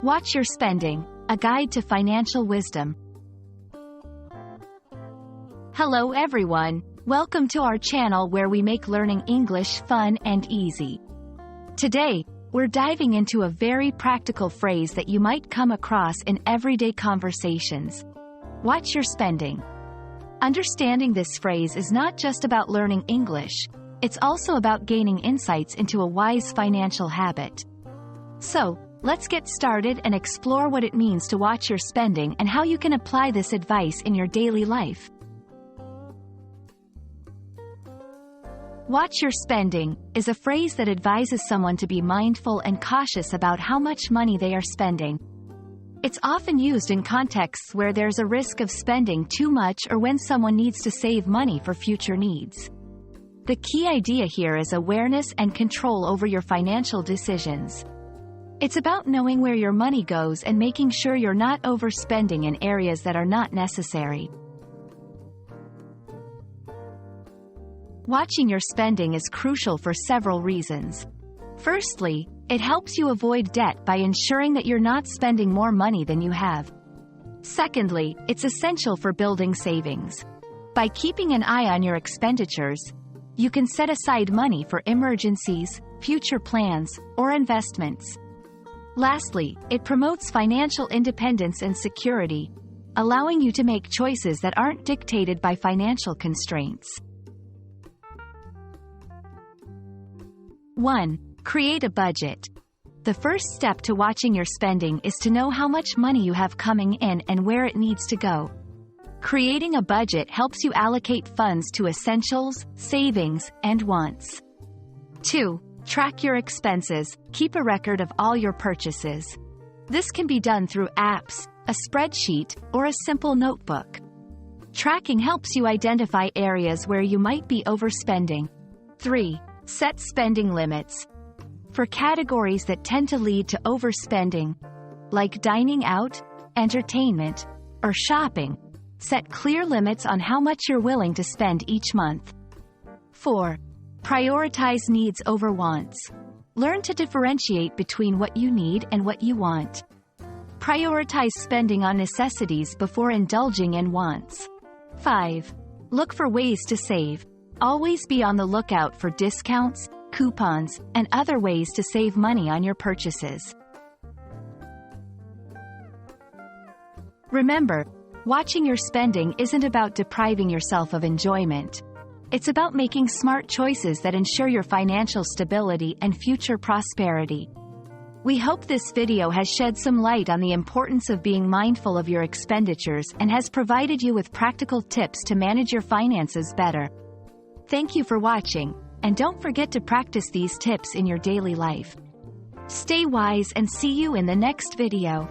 Watch Your Spending, a guide to financial wisdom. Hello everyone, welcome to our channel where we make learning English fun and easy. Today, we're diving into a very practical phrase that you might come across in everyday conversations. Watch your spending. Understanding this phrase is not just about learning English, it's also about gaining insights into a wise financial habit. So, let's get started and explore what it means to watch your spending and how you can apply this advice in your daily life. Watch your spending is a phrase that advises someone to be mindful and cautious about how much money they are spending. It's often used in contexts where there's a risk of spending too much or when someone needs to save money for future needs. The key idea here is awareness and control over your financial decisions. It's about knowing where your money goes and making sure you're not overspending in areas that are not necessary. Watching your spending is crucial for several reasons. Firstly, it helps you avoid debt by ensuring that you're not spending more money than you have. Secondly, it's essential for building savings. By keeping an eye on your expenditures, you can set aside money for emergencies, future plans, or investments. Lastly, it promotes financial independence and security, allowing you to make choices that aren't dictated by financial constraints. 1. Create a budget. The first step to watching your spending is to know how much money you have coming in and where it needs to go. Creating a budget helps you allocate funds to essentials, savings, and wants. 2. Track your expenses. Keep a record of all your purchases. This can be done through apps, a spreadsheet, or a simple notebook. Tracking helps you identify areas where you might be overspending. 3. Set spending limits. For categories that tend to lead to overspending, like dining out, entertainment, or shopping, set clear limits on how much you're willing to spend each month. 4. Prioritize needs over wants. Learn to differentiate between what you need and what you want. Prioritize spending on necessities before indulging in wants. 5. Look for ways to save. Always be on the lookout for discounts, coupons, and other ways to save money on your purchases. Remember, watching your spending isn't about depriving yourself of enjoyment. It's about making smart choices that ensure your financial stability and future prosperity. We hope this video has shed some light on the importance of being mindful of your expenditures and has provided you with practical tips to manage your finances better. Thank you for watching, and don't forget to practice these tips in your daily life. Stay wise and see you in the next video.